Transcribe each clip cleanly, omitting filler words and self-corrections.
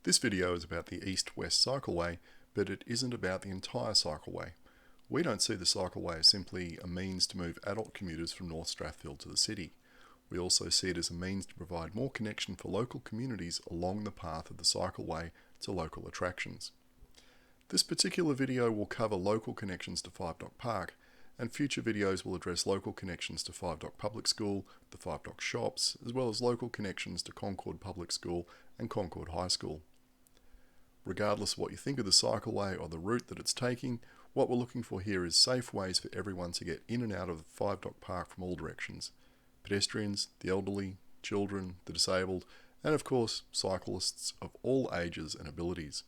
This video is about the east-west cycleway, but it isn't about the entire cycleway. We don't see the cycleway as simply a means to move adult commuters from North Strathfield to the city. We also see it as a means to provide more connection for local communities along the path of the cycleway to local attractions. This particular video will cover local connections to Five Dock Park, and future videos will address local connections to Five Dock Public School, the Five Dock Shops, as well as local connections to Concord Public School and Concord High School. Regardless of what you think of the cycleway or the route that it's taking, what we're looking for here is safe ways for everyone to get in and out of Five Dock Park from all directions. Pedestrians, the elderly, children, the disabled, and of course cyclists of all ages and abilities.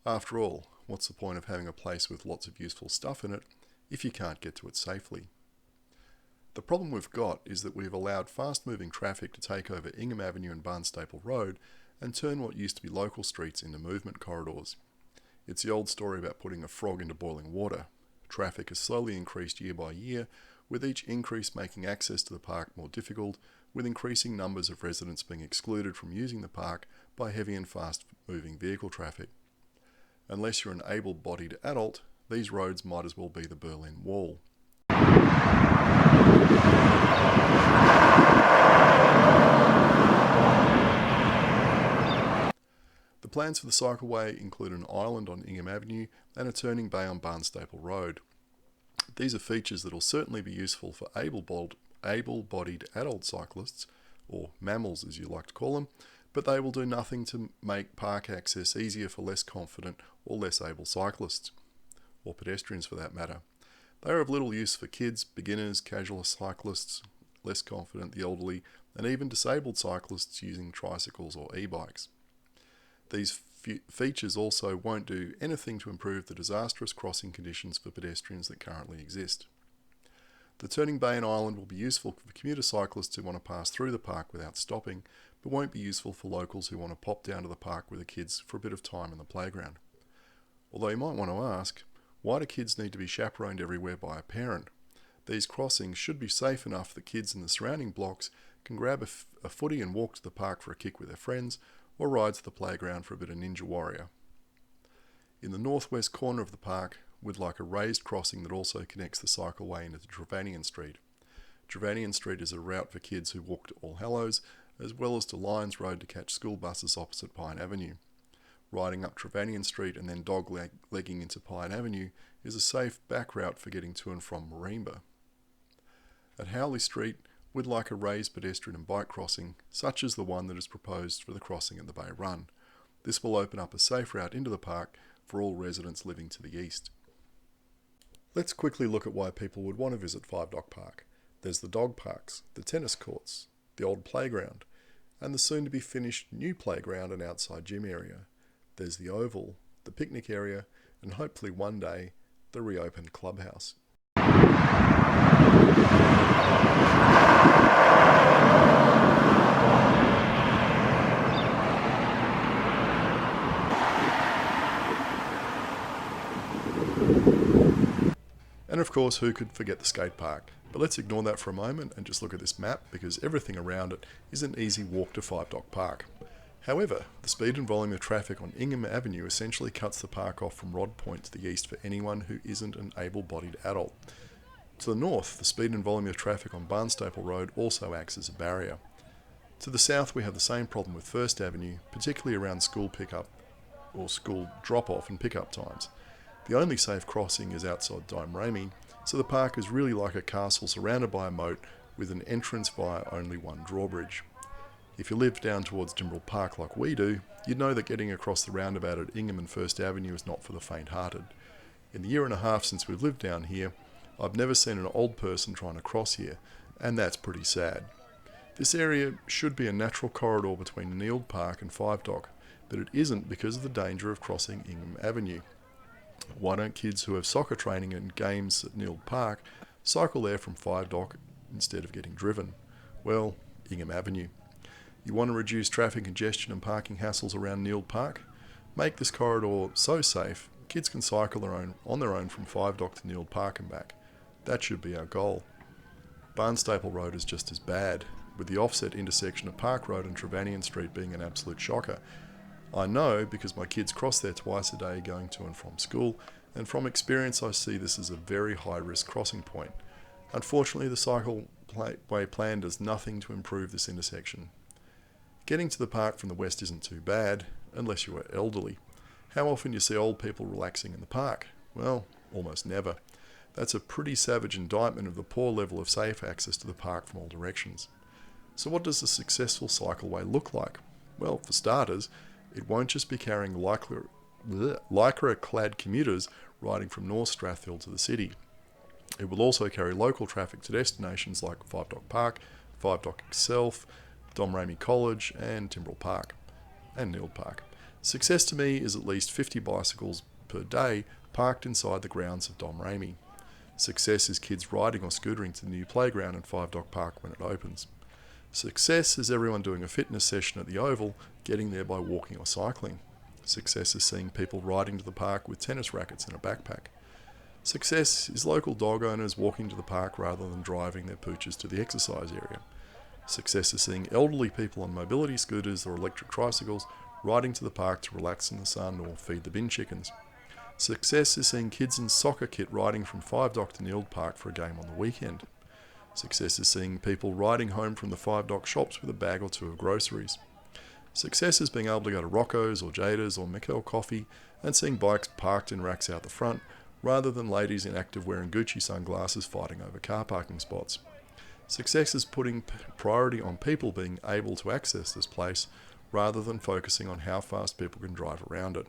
After all, what's the point of having a place with lots of useful stuff in it if you can't get to it safely? The problem we've got is that we've allowed fast-moving traffic to take over Ingham Avenue and Barnstaple Road and turn what used to be local streets into movement corridors. It's the old story about putting a frog into boiling water. Traffic has slowly increased year by year, with each increase making access to the park more difficult, with increasing numbers of residents being excluded from using the park by heavy and fast-moving vehicle traffic. Unless you're an able-bodied adult, these roads might as well be the Berlin Wall. The plans for the cycleway include an island on Ingham Avenue and a turning bay on Barnstaple Road. These are features that will certainly be useful for able-bodied adult cyclists, or mammals as you like to call them, but they will do nothing to make park access easier for less confident or less able cyclists, or pedestrians for that matter. They are of little use for kids, beginners, casual cyclists, less confident, the elderly, and even disabled cyclists using tricycles or e-bikes. These features also won't do anything to improve the disastrous crossing conditions for pedestrians that currently exist. The turning bay and island will be useful for commuter cyclists who want to pass through the park without stopping, but won't be useful for locals who want to pop down to the park with the kids for a bit of time in the playground. Although you might want to ask, why do kids need to be chaperoned everywhere by a parent? These crossings should be safe enough that kids in the surrounding blocks can grab a footy and walk to the park for a kick with their friends, or ride to the playground for a bit of Ninja Warrior. In the northwest corner of the park, we'd like a raised crossing that also connects the cycleway into Trevanian Street. Trevanian Street is a route for kids who walk to All Hallows, as well as to Lyons Road to catch school buses opposite Pine Avenue. Riding up Trevanian Street and then dog-legging into Pine Avenue is a safe back route for getting to and from Mareemba. At Howley Street, we'd like a raised pedestrian and bike crossing, such as the one that is proposed for the crossing at the Bay Run. This will open up a safe route into the park for all residents living to the east. Let's quickly look at why people would want to visit Five Dock Park. There's the dog parks, the tennis courts, the old playground, and the soon-to-be finished new playground and outside gym area. There's the oval, the picnic area, and hopefully one day, the reopened clubhouse. And of course, who could forget the skate park? But let's ignore that for a moment and just look at this map, because everything around it is an easy walk to Five Dock Park. However, the speed and volume of traffic on Ingham Avenue essentially cuts the park off from Rod Point to the east for anyone who isn't an able-bodied adult. To the north, the speed and volume of traffic on Barnstaple Road also acts as a barrier. To the south, we have the same problem with First Avenue, particularly around school pickup or school drop-off and pickup times. The only safe crossing is outside Dime so the park is really like a castle surrounded by a moat with an entrance via only one drawbridge. If you live down towards Dimbrell Park like we do, you'd know that getting across the roundabout at Ingham and First Avenue is not for the faint-hearted. In the year and a half since we've lived down here, I've never seen an old person trying to cross here, and that's pretty sad. This area should be a natural corridor between Neald Park and Five Dock, but it isn't because of the danger of crossing Ingham Avenue. Why don't kids who have soccer training and games at Neald Park cycle there from Five Dock instead of getting driven? Well, Ingham Avenue. You want to reduce traffic congestion and parking hassles around Neald Park? Make this corridor so safe, kids can cycle on their own from Five Dock to Neald Park and back. That should be our goal. Barnstaple Road is just as bad, with the offset intersection of Park Road and Trevanian Street being an absolute shocker. I know because my kids cross there twice a day going to and from school, and from experience I see this as a very high risk crossing point. Unfortunately, the cycleway plan does nothing to improve this intersection. Getting to the park from the west isn't too bad, unless you are elderly. How often do you see old people relaxing in the park? Well, almost never. That's a pretty savage indictment of the poor level of safe access to the park from all directions. So what does a successful cycleway look like? Well, for starters, it won't just be carrying lycra-clad commuters riding from North Strathfield to the city. It will also carry local traffic to destinations like Five Dock Park, Five Dock itself, Domramey College and Timbrell Park, and Nield Park. Success to me is at least 50 bicycles per day parked inside the grounds of Domramey. Success is kids riding or scootering to the new playground in Five Dock Park when it opens. Success is everyone doing a fitness session at the Oval, getting there by walking or cycling. Success is seeing people riding to the park with tennis rackets in a backpack. Success is local dog owners walking to the park rather than driving their pooches to the exercise area. Success is seeing elderly people on mobility scooters or electric tricycles riding to the park to relax in the sun or feed the bin chickens. Success is seeing kids in soccer kit riding from Five Dock to Nield Park for a game on the weekend. Success is seeing people riding home from the Five Dock shops with a bag or two of groceries. Success is being able to go to Rocco's or Jada's or Mikkel Coffee and seeing bikes parked in racks out the front rather than ladies in active wearing Gucci sunglasses fighting over car parking spots. Success is putting priority on people being able to access this place rather than focusing on how fast people can drive around it.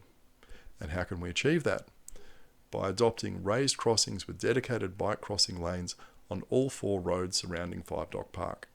And how can we achieve that? By adopting raised crossings with dedicated bike crossing lanes on all 4 roads surrounding Five Dock Park.